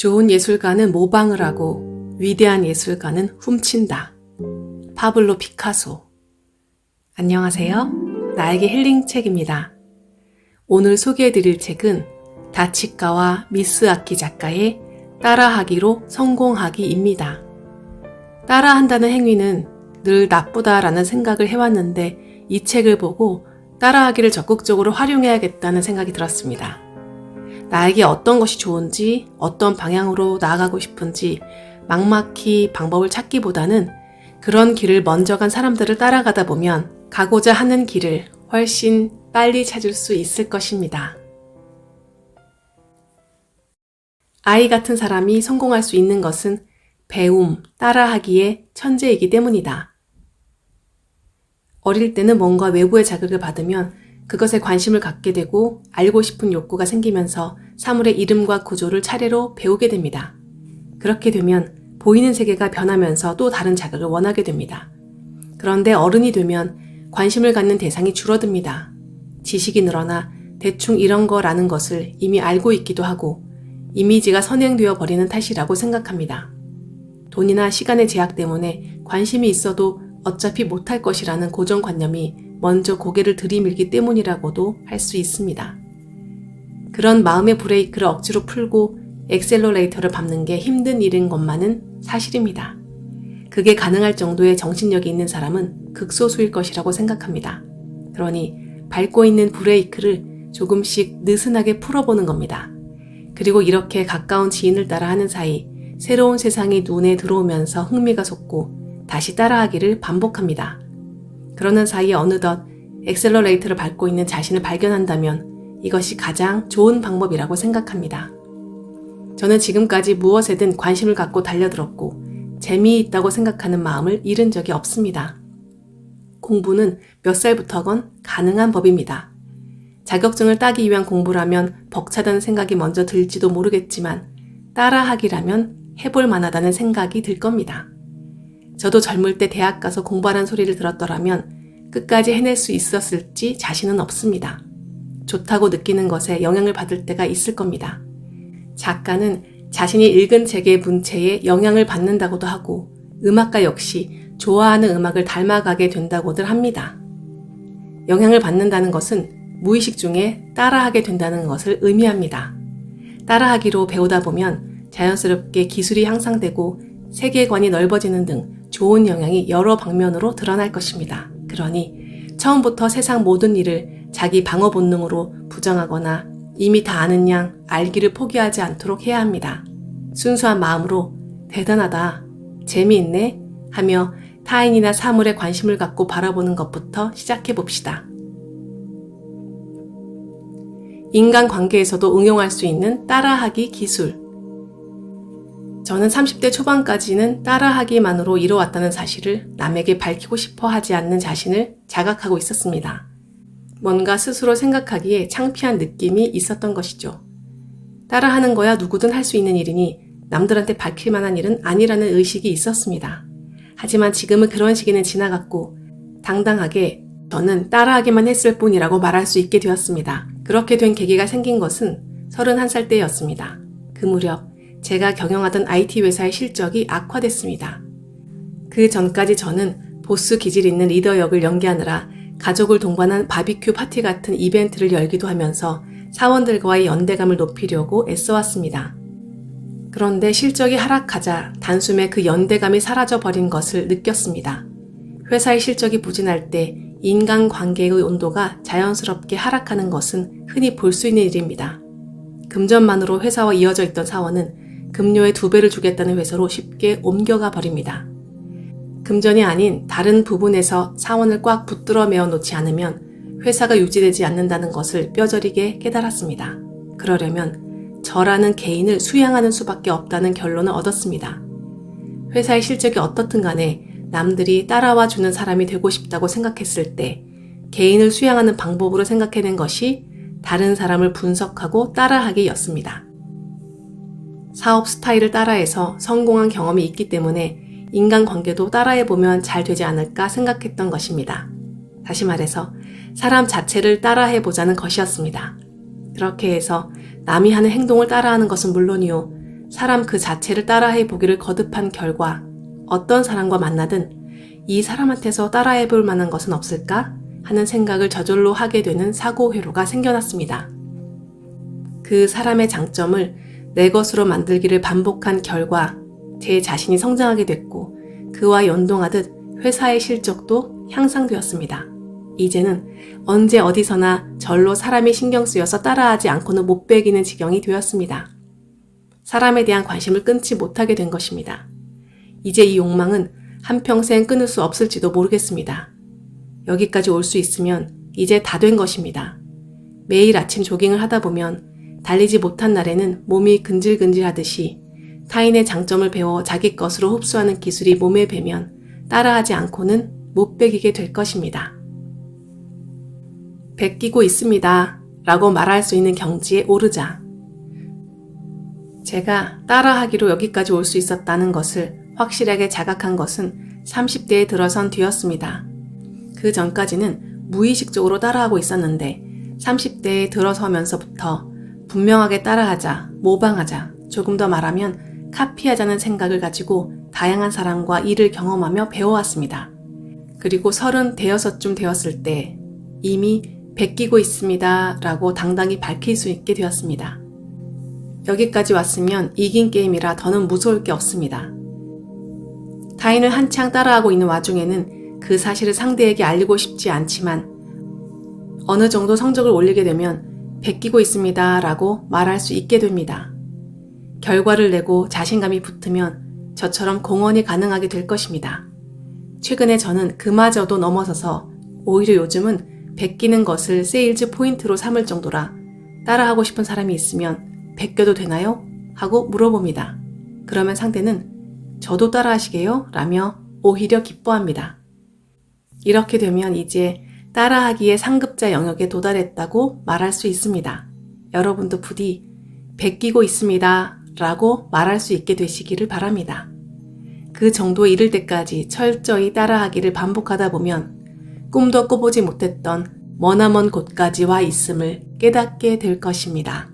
좋은 예술가는 모방을 하고 위대한 예술가는 훔친다. 파블로 피카소. 안녕하세요. 나에게 힐링 책입니다. 오늘 소개해드릴 책은 다치카와 미쓰아키 작가의 따라하기로 성공하기입니다. 따라한다는 행위는 늘 나쁘다라는 생각을 해왔는데 이 책을 보고 따라하기를 적극적으로 활용해야겠다는 생각이 들었습니다. 나에게 어떤 것이 좋은지, 어떤 방향으로 나아가고 싶은지 막막히 방법을 찾기보다는 그런 길을 먼저 간 사람들을 따라가다 보면 가고자 하는 길을 훨씬 빨리 찾을 수 있을 것입니다. 아이 같은 사람이 성공할 수 있는 것은 배움, 따라하기의 천재이기 때문이다. 어릴 때는 뭔가 외부의 자극을 받으면 그것에 관심을 갖게 되고 알고 싶은 욕구가 생기면서 사물의 이름과 구조를 차례로 배우게 됩니다. 그렇게 되면 보이는 세계가 변하면서 또 다른 자극을 원하게 됩니다. 그런데 어른이 되면 관심을 갖는 대상이 줄어듭니다. 지식이 늘어나 대충 이런 거라는 것을 이미 알고 있기도 하고 이미지가 선행되어 버리는 탓이라고 생각합니다. 돈이나 시간의 제약 때문에 관심이 있어도 어차피 못할 것이라는 고정관념이 먼저 고개를 들이밀기 때문이라고도 할 수 있습니다. 그런 마음의 브레이크를 억지로 풀고 엑셀러레이터를 밟는 게 힘든 일인 것만은 사실입니다. 그게 가능할 정도의 정신력이 있는 사람은 극소수일 것이라고 생각합니다. 그러니 밟고 있는 브레이크를 조금씩 느슨하게 풀어보는 겁니다. 그리고 이렇게 가까운 지인을 따라 하는 사이 새로운 세상이 눈에 들어오면서 흥미가 솟고 다시 따라하기를 반복합니다. 그러는 사이에 어느덧 엑셀러레이터를 밟고 있는 자신을 발견한다면 이것이 가장 좋은 방법이라고 생각합니다. 저는 지금까지 무엇에든 관심을 갖고 달려들었고 재미있다고 생각하는 마음을 잃은 적이 없습니다. 공부는 몇 살부터건 가능한 법입니다. 자격증을 따기 위한 공부라면 벅차다는 생각이 먼저 들지도 모르겠지만 따라하기라면 해볼 만하다는 생각이 들 겁니다. 저도 젊을 때 대학 가서 공부하라는 소리를 들었더라면 끝까지 해낼 수 있었을지 자신은 없습니다. 좋다고 느끼는 것에 영향을 받을 때가 있을 겁니다. 작가는 자신이 읽은 책의 문체에 영향을 받는다고도 하고 음악가 역시 좋아하는 음악을 닮아가게 된다고들 합니다. 영향을 받는다는 것은 무의식 중에 따라하게 된다는 것을 의미합니다. 따라하기로 배우다 보면 자연스럽게 기술이 향상되고 세계관이 넓어지는 등 좋은 영향이 여러 방면으로 드러날 것입니다. 그러니 처음부터 세상 모든 일을 자기 방어 본능으로 부정하거나 이미 다 아는 양 알기를 포기하지 않도록 해야 합니다. 순수한 마음으로 대단하다, 재미있네 하며 타인이나 사물에 관심을 갖고 바라보는 것부터 시작해 봅시다. 인간관계에서도 응용할 수 있는 따라하기 기술. 저는 30대 초반까지는 따라하기만으로 이뤄왔다는 사실을 남에게 밝히고 싶어 하지 않는 자신을 자각하고 있었습니다. 뭔가 스스로 생각하기에 창피한 느낌이 있었던 것이죠. 따라하는 거야 누구든 할 수 있는 일이니 남들한테 밝힐 만한 일은 아니라는 의식이 있었습니다. 하지만 지금은 그런 시기는 지나갔고 당당하게 저는 따라하기만 했을 뿐이라고 말할 수 있게 되었습니다. 그렇게 된 계기가 생긴 것은 31살 때였습니다. 그 무렵 제가 경영하던 IT 회사의 실적이 악화됐습니다. 그 전까지 저는 보스 기질 있는 리더 역을 연기하느라 가족을 동반한 바비큐 파티 같은 이벤트를 열기도 하면서 사원들과의 연대감을 높이려고 애써왔습니다. 그런데 실적이 하락하자 단숨에 그 연대감이 사라져버린 것을 느꼈습니다. 회사의 실적이 부진할 때 인간관계의 온도가 자연스럽게 하락하는 것은 흔히 볼 수 있는 일입니다. 금전만으로 회사와 이어져 있던 사원은 급료의 2배를 주겠다는 회사로 쉽게 옮겨가 버립니다. 금전이 아닌 다른 부분에서 사원을 꽉 붙들어 매어 놓지 않으면 회사가 유지되지 않는다는 것을 뼈저리게 깨달았습니다. 그러려면 저라는 개인을 수양하는 수밖에 없다는 결론을 얻었습니다. 회사의 실적이 어떻든 간에 남들이 따라와 주는 사람이 되고 싶다고 생각했을 때 개인을 수양하는 방법으로 생각해낸 것이 다른 사람을 분석하고 따라하기였습니다. 사업 스타일을 따라해서 성공한 경험이 있기 때문에 인간관계도 따라해보면 잘 되지 않을까 생각했던 것입니다. 다시 말해서 사람 자체를 따라해보자는 것이었습니다. 그렇게 해서 남이 하는 행동을 따라하는 것은 물론이요, 사람 그 자체를 따라해 보기를 거듭한 결과 어떤 사람과 만나든 이 사람한테서 따라해 볼 만한 것은 없을까 하는 생각을 저절로 하게 되는 사고 회로가 생겨났습니다. 그 사람의 장점을 내 것으로 만들기를 반복한 결과 제 자신이 성장하게 됐고 그와 연동하듯 회사의 실적도 향상되었습니다. 이제는 언제 어디서나 절로 사람이 신경 쓰여서 따라하지 않고는 못 배기는 지경이 되었습니다. 사람에 대한 관심을 끊지 못하게 된 것입니다. 이제 이 욕망은 한평생 끊을 수 없을지도 모르겠습니다. 여기까지 올 수 있으면 이제 다 된 것입니다. 매일 아침 조깅을 하다 보면 달리지 못한 날에는 몸이 근질근질하듯이 타인의 장점을 배워 자기 것으로 흡수하는 기술이 몸에 배면 따라하지 않고는 못 배기게 될 것입니다. 베끼고 있습니다 라고 말할 수 있는 경지에 오르자 제가 따라하기로 여기까지 올 수 있었다는 것을 확실하게 자각한 것은 30대에 들어선 뒤였습니다. 그 전까지는 무의식적으로 따라하고 있었는데 30대에 들어서면서부터 분명하게 따라하자, 모방하자, 조금 더 말하면 카피하자는 생각을 가지고 다양한 사람과 일을 경험하며 배워왔습니다. 그리고 36쯤 되었을 때 이미 베끼고 있습니다 라고 당당히 밝힐 수 있게 되었습니다. 여기까지 왔으면 이긴 게임이라 더는 무서울 게 없습니다. 타인을 한창 따라하고 있는 와중에는 그 사실을 상대에게 알리고 싶지 않지만 어느 정도 성적을 올리게 되면 베끼고 있습니다 라고 말할 수 있게 됩니다. 결과를 내고 자신감이 붙으면 저처럼 공헌이 가능하게 될 것입니다. 최근에 저는 그마저도 넘어서서 오히려 요즘은 베끼는 것을 세일즈 포인트로 삼을 정도라 따라하고 싶은 사람이 있으면 베껴도 되나요? 하고 물어봅니다. 그러면 상대는 저도 따라하시게요? 라며 오히려 기뻐합니다. 이렇게 되면 이제 따라하기의 상급자 영역에 도달했다고 말할 수 있습니다. 여러분도 부디 베끼고 있습니다 라고 말할 수 있게 되시기를 바랍니다. 그 정도에 이를 때까지 철저히 따라하기를 반복하다 보면 꿈도 꿔보지 못했던 머나먼 곳까지 와 있음을 깨닫게 될 것입니다.